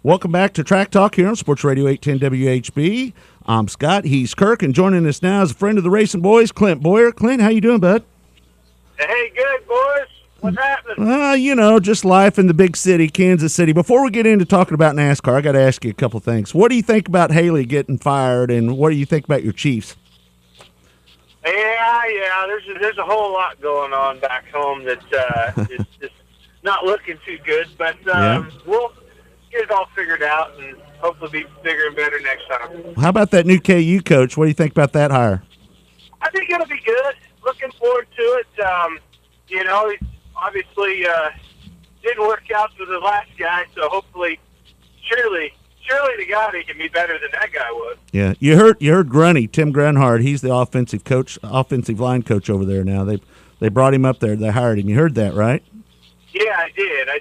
Welcome back to Track Talk here on Sports Radio 810 WHB. I'm Scott. He's Kirk, and joining us now is a friend of the Racing Boys, Clint Bowyer. Clint, how you doing, bud? Hey, good, boys. What's happening? Just life in the big city, Kansas City. Before we get into talking about NASCAR, I got to ask you a couple things. What do you think about Haley getting fired, and what do you think about your Chiefs? Yeah. There's a whole lot going on back home that is just not looking too good, but we'll get it all figured out and hopefully be bigger and better next time. How about that new KU coach? What do you think about that hire? I think it'll be good. Looking forward to it. He obviously didn't work out for the last guy, so hopefully, surely to God he can be better than that guy was. Yeah, you heard Grunny, Tim Grunhard. He's the offensive line coach over there now. They brought him up there. They hired him. You heard that, right? Yeah, I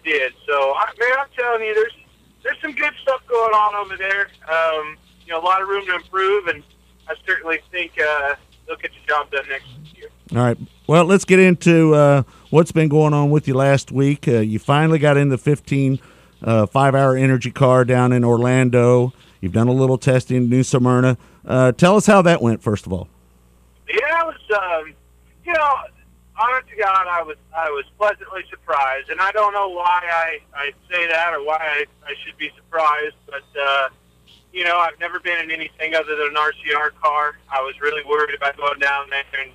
did. So, I'm telling you, there's some good stuff going on over there. A lot of room to improve, and I certainly think they'll get the job done next year. All right. Well, let's get into what's been going on with you last week. You finally got in the 5-hour energy car down in Orlando. You've done a little testing in New Smyrna. Tell us how that went, first of all. Yeah, it was, honest to God, I was pleasantly surprised, and I don't know why I say that or why I should be surprised, but, I've never been in anything other than an RCR car. I was really worried about going down there and,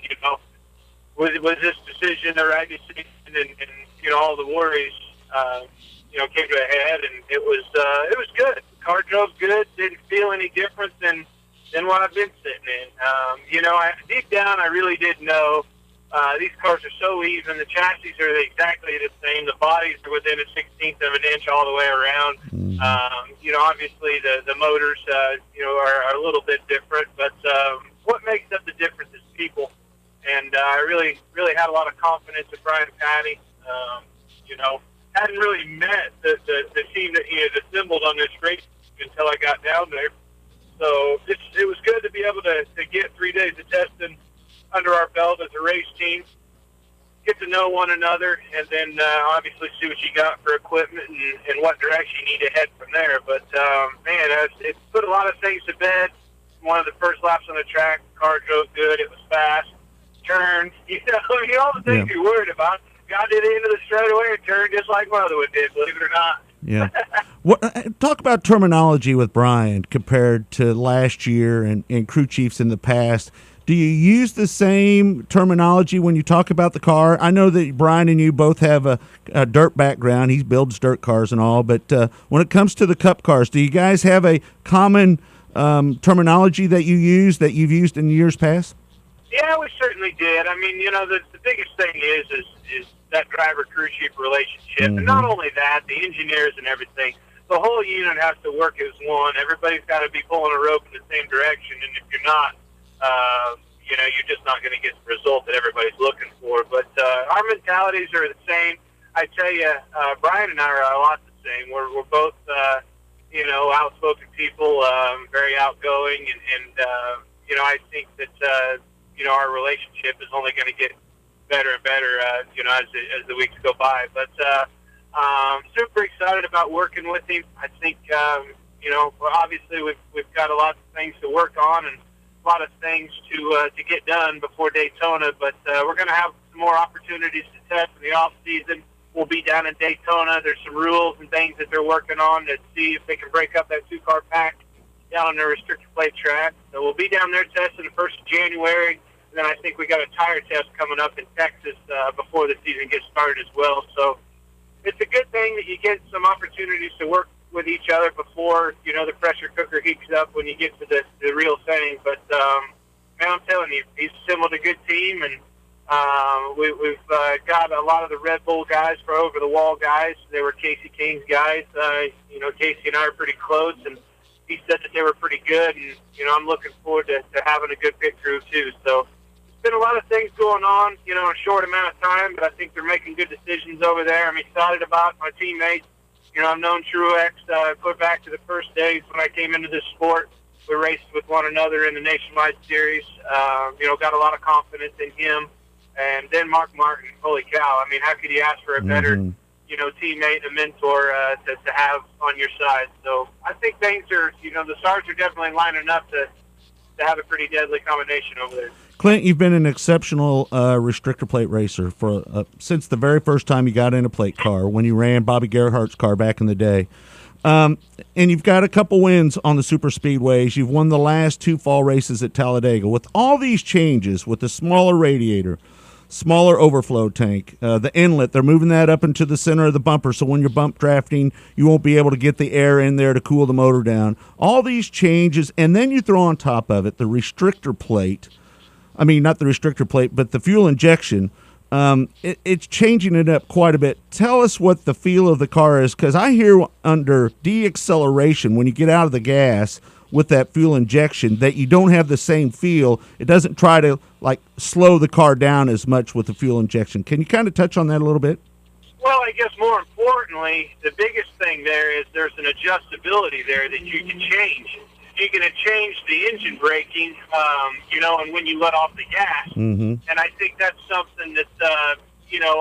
was this decision the right decision, and all the worries, came to a head, and it was good. The car drove good, didn't feel any different than what I've been sitting in. Deep down, I really did know these cars are so even. The chassis are exactly the same. The bodies are within a 16th of an inch all the way around. Obviously the motors, are a little bit different, but what makes up the difference is people. And I really, really had a lot of confidence in Brian Patty. Hadn't really met the team that he had assembled on this race until I got down there. So it was good to be able to get 3 days of testing under our belt as a race team, get to know one another, and then obviously see what you got for equipment and what direction you need to head from there. But, it put a lot of things to bed. One of the first laps on the track, the car drove good. It was fast. Turned, all the things you're worried about. Got it into the straightaway and turned just like my other one did, believe it or not. Yeah. Talk about terminology with Brian compared to last year and crew chiefs in the past. Do you use the same terminology when you talk about the car? I know that Brian and you both have a dirt background. He builds dirt cars and all, but when it comes to the Cup cars, do you guys have a common terminology that you've used in years past? Yeah, we certainly did. I mean, the biggest thing is that driver-crew chief relationship. Mm-hmm. And not only that, the engineers and everything. The whole unit has to work as one. Everybody's got to be pulling a rope in the same direction, and if you're not, you're just not going to get the result that everybody's looking for. But our mentalities are the same. I tell you, Brian and I are a lot the same. We're both, outspoken people, very outgoing, and I think that, our relationship is only going to get better and better, as the weeks go by. But super excited about working with him. I think, obviously we've got a lot of things to work on and a lot of things to get done before Daytona. But we're going to have some more opportunities to test in the off season. We'll be down in Daytona. There's some rules and things that they're working on to see if they can break up that two-car pack down on the restricted plate track. So we'll be down there testing the 1st of January. And then I think we got a tire test coming up in Texas before the season gets started as well. So it's a good thing that you get some opportunities to work with each other before, the pressure cooker heats up when you get to the real thing. But, man, I'm telling you, he's assembled a good team, and we've got a lot of the Red Bull guys for over-the-wall guys. They were Casey King's guys. Casey and I are pretty close, and he said that they were pretty good, and, I'm looking forward to having a good pit crew, too. So it's been a lot of things going on, in a short amount of time, but I think they're making good decisions over there. I'm excited about my teammates. I've known Truex go back to the first days when I came into this sport. We raced with one another in the Nationwide Series. Got a lot of confidence in him. And then Mark Martin, holy cow. I mean, how could you ask for a better teammate and a mentor to have on your side. So I think things are, the stars are definitely lining up to have a pretty deadly combination over there. Clint, you've been an exceptional restrictor plate racer for since the very first time you got in a plate car, when you ran Bobby Gerhardt's car back in the day. And you've got a couple wins on the super speedways. You've won the last 2 fall races at Talladega. With all these changes, with the smaller radiator, smaller overflow tank, the inlet, they're moving that up into the center of the bumper, so when you're bump drafting, you won't be able to get the air in there to cool the motor down. All these changes, and then you throw on top of it the restrictor plate. I mean, not the restrictor plate, but the fuel injection. It's changing it up quite a bit. Tell us what the feel of the car is, because I hear under deacceleration, when you get out of the gas with that fuel injection, that you don't have the same feel. It doesn't try to slow the car down as much with the fuel injection. Can you kind of touch on that a little bit? Well, I guess more importantly, the biggest thing there is there's an adjustability there that you can change. You can change the engine braking, and when you let off the gas. Mm-hmm. And I think that's something that,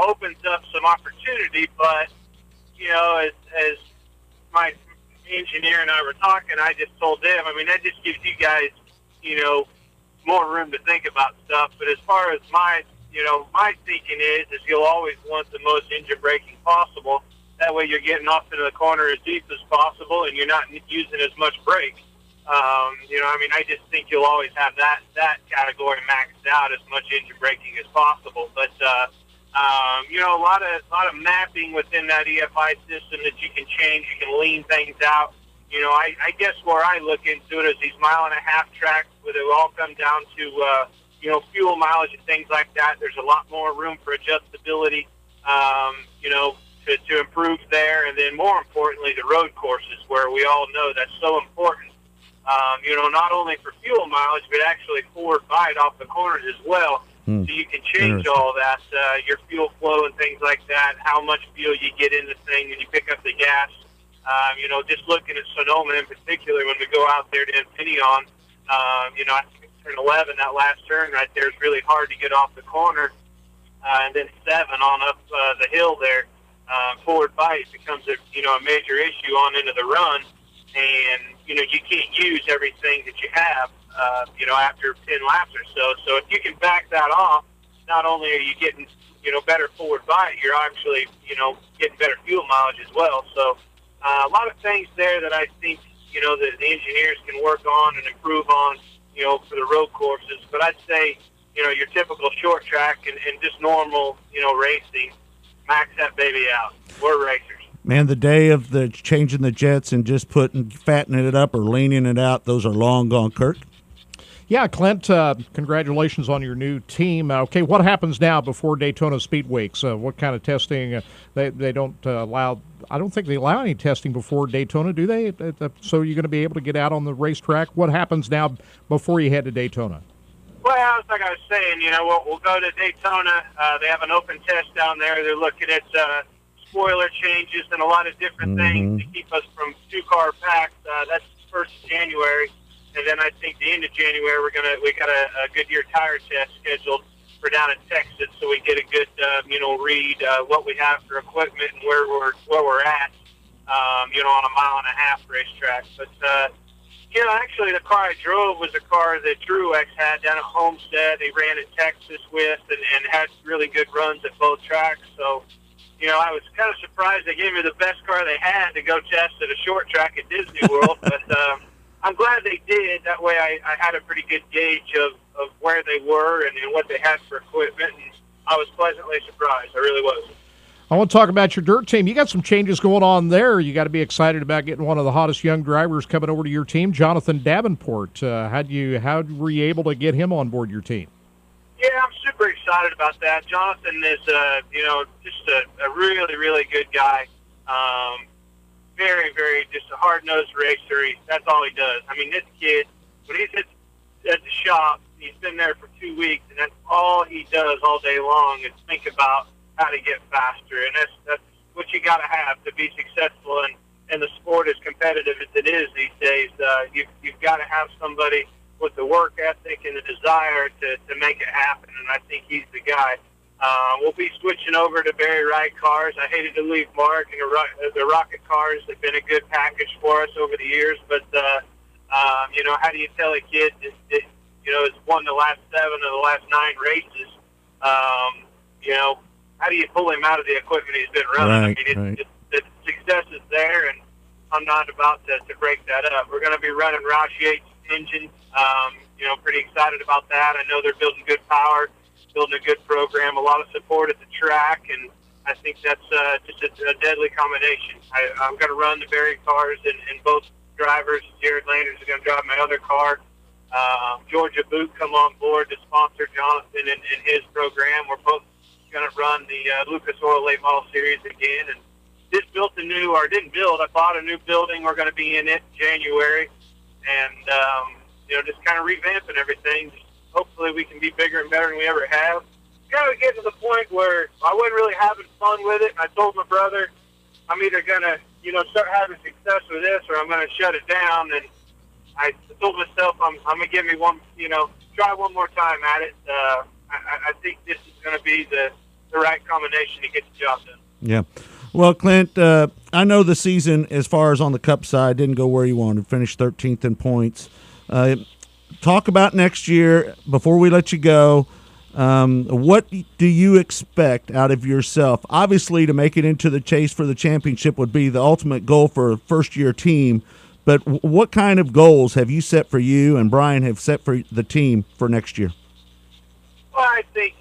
opens up some opportunity. But, as my engineer and I were talking, I just told them, that just gives you guys, more room to think about stuff. But as far as my thinking is you'll always want the most engine braking possible. That way you're getting off into the corner as deep as possible and you're not using as much brake. I just think you'll always have that category maxed out, as much engine braking as possible. But a lot of mapping within that EFI system that you can change. You can lean things out. I guess where I look into it is these 1.5-mile tracks, where they all come down to fuel mileage and things like that. There's a lot more room for adjustability. To improve there, and then more importantly, the road courses, where we all know that's so important. Not only for fuel mileage, but actually forward bite off the corners as well. So you can change all that, your fuel flow and things like that, how much fuel you get in the thing when you pick up the gas. Just looking at Sonoma in particular, when we go out there to Infineon, I think it's turn 11, that last turn right there is really hard to get off the corner. And then 7 on up the hill there, forward bite becomes a major issue on into the run. And, you can't use everything that you have, after 10 laps or so. So if you can back that off, not only are you getting, better forward bite, you're actually, getting better fuel mileage as well. So a lot of things there that I think, that the engineers can work on and improve on, for the road courses. But I'd say, your typical short track and just normal, racing, max that baby out. We're racers. Man, the day of the changing the jets and just fattening it up or leaning it out, those are long gone, Kirk. Yeah, Clint, congratulations on your new team. Okay, what happens now before Daytona Speedway? What kind of testing? They don't allow, I don't think they allow any testing before Daytona, do they? So you're going to be able to get out on the racetrack. What happens now before you head to Daytona? Well, like I was saying, we'll go to Daytona. They have an open test down there. They're looking at spoiler changes and a lot of different things to keep us from 2-car packs. That's 1st of January, and then I think the end of January we got a Goodyear tire test scheduled for down in Texas, so we get a good read what we have for equipment and where we're at on a 1.5-mile racetrack. But actually the car I drove was a car that Truex had down at Homestead. He ran in Texas with and had really good runs at both tracks. So I was kind of surprised they gave me the best car they had to go test at a short track at Disney World, but I'm glad they did. That way I had a pretty good gauge of where they were and what they had for equipment, and I was pleasantly surprised. I really was. I want to talk about your dirt team. You got some changes going on there. You got to be excited about getting one of the hottest young drivers coming over to your team, Jonathan Davenport. How were you able to get him on board your team? Yeah, I'm super excited about that. Jonathan is, just a really, really good guy. Very, very, just a hard-nosed racer. That's all he does. This kid, when he's at the shop, he's been there for 2 weeks, and that's all he does all day long is think about how to get faster. And that's what you got to have to be successful. And the sport as competitive as it is these days, you've got to have somebody with the work ethic and the desire to make it happen, and I think he's the guy. We'll be switching over to Barry Wright cars. I hated to leave Mark, and the Rocket cars have been a good package for us over the years. But, how do you tell a kid that has won the last 7 of the last 9 races? How do you pull him out of the equipment he's been running? Right, the success is there, and I'm not about to break that up. We're going to be running Roush Yates engines. Pretty excited about that. I know they're building good power, building a good program, a lot of support at the track, and I think that's just a deadly combination. I'm going to run the Barry cars, and both drivers, Jared Landers is going to drive my other car. Georgia Boot come on board to sponsor Jonathan and his program. We're both going to run the Lucas Oil Late Model Series again, and I bought a new building. We're going to be in it in January, and just kind of revamping everything. Hopefully we can be bigger and better than we ever have. Kind of get to the point where I wasn't really having fun with it. I told my brother, I'm either going to, start having success with this, or I'm going to shut it down. And I told myself, I'm going to give me one, try one more time at it. I think this is going to be the right combination to get the job done. Yeah. Well, Clint, I know the season, as far as on the Cup side, didn't go where you wanted. Finished 13th in points. Talk about next year before we let you go. What do you expect out of yourself? Obviously, to make it into the chase for the championship would be the ultimate goal for a first-year team. But what kind of goals have you set for you and Brian have set for the team for next year? Well, I think,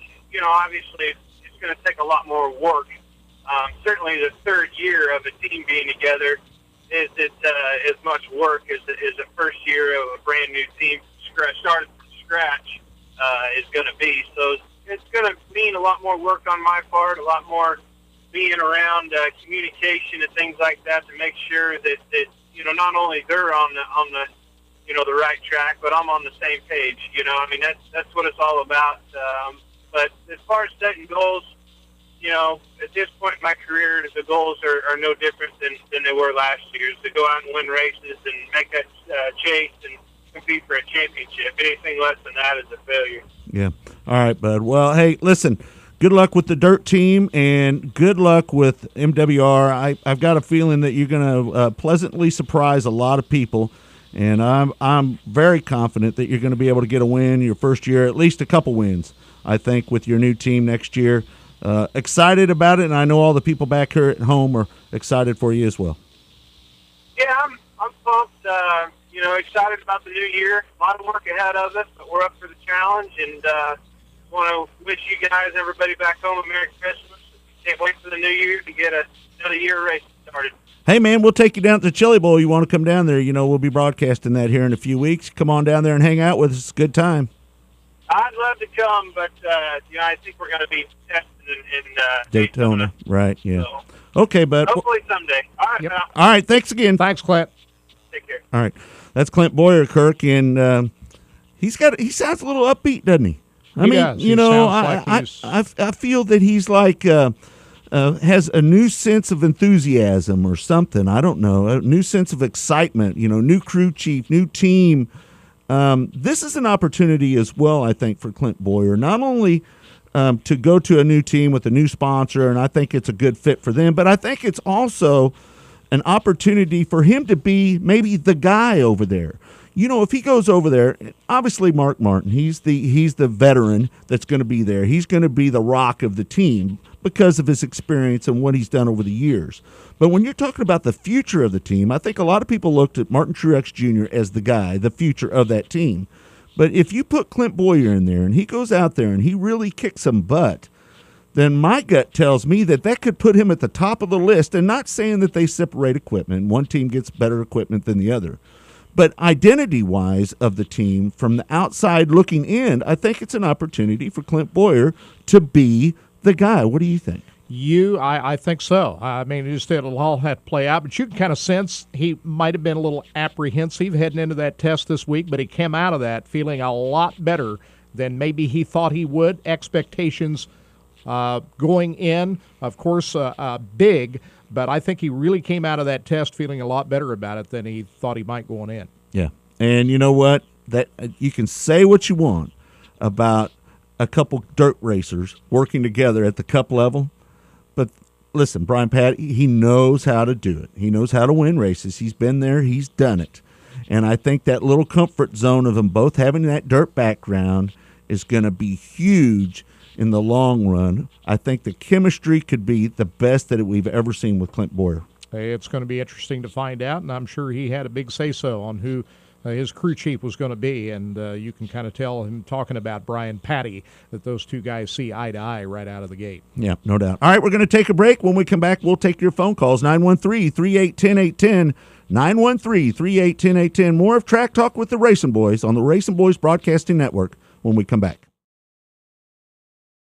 obviously it's going to take a lot more work. Certainly the third year of a team being together isn't as much work as the first year of a brand new team started from scratch is going to be. So it's going to mean a lot more work on my part, a lot more being around communication and things like that to make sure that not only they're on the the right track, but I'm on the same page. That's what it's all about. But as far as setting goals, at this point in my career, the goals are no different than they were last year. To go out and win races and make that chase and compete for a championship. Anything less than that is a failure. Yeah. All right, bud. Well, hey, listen, good luck with the dirt team and good luck with MWR. I've got a feeling that you're going to pleasantly surprise a lot of people, and I'm very confident that you're going to be able to get a win your first year, at least a couple wins, I think, with your new team next year. Excited about it, and I know all the people back here at home are excited for you as well. Yeah, I'm pumped. Excited about the new year. A lot of work ahead of us, but we're up for the challenge, and want to wish you guys, everybody back home, a Merry Christmas. Can't wait for the new year to get another year race started. Hey, man, we'll take you down to the Chili Bowl. You want to come down there? We'll be broadcasting that here in a few weeks. Come on down there and hang out with us. It's a good time. I'd love to come, but I think we're going to be testing in Daytona. Right, yeah. So, okay, bud. Hopefully someday. All right, Yep. pal. All right, thanks again. Thanks, Clint. Take care. All right. That's Clint Bowyer, Kirk, and he sounds a little upbeat, doesn't he? He does. He sounds like he's... I feel that he's like has a new sense of enthusiasm or something. I don't know, a new sense of excitement. New crew chief, new team. This is an opportunity as well, I think, for Clint Bowyer, not only to go to a new team with a new sponsor, and I think it's a good fit for them, but I think it's also an opportunity for him to be maybe the guy over there. If he goes over there, obviously Mark Martin, he's the veteran that's going to be there. He's going to be the rock of the team because of his experience and what he's done over the years. But when you're talking about the future of the team, I think a lot of people looked at Martin Truex Jr. as the guy, the future of that team. But if you put Clint Bowyer in there and he goes out there and he really kicks some butt, then my gut tells me that could put him at the top of the list, and not saying that they separate equipment. One team gets better equipment than the other. But identity-wise of the team, from the outside looking in, I think it's an opportunity for Clint Bowyer to be the guy. What do you think? I think so. I mean, it'll all have to play out, but you can kind of sense he might have been a little apprehensive heading into that test this week, but he came out of that feeling a lot better than maybe he thought he would. Expectations going in, of course, big, but I think he really came out of that test feeling a lot better about it than he thought he might going in. Yeah, and you know what? That you can say what you want about a couple dirt racers working together at the cup level. But listen, Brian Patty, he knows how to do it. He knows how to win races. He's been there. He's done it. And I think that little comfort zone of them both having that dirt background is going to be huge in the long run. I think the chemistry could be the best that we've ever seen with Clint Bowyer. Hey, it's going to be interesting to find out, and I'm sure he had a big say-so on who his crew chief was going to be, and you can kind of tell him talking about Brian Patty that those two guys see eye to eye right out of the gate. Yeah, no doubt. All right, we're going to take a break. When we come back, we'll take your phone calls, 913-381-0810, 913-381-0810. More of Track Talk with the Racing Boys on the Racing Boys Broadcasting Network when we come back.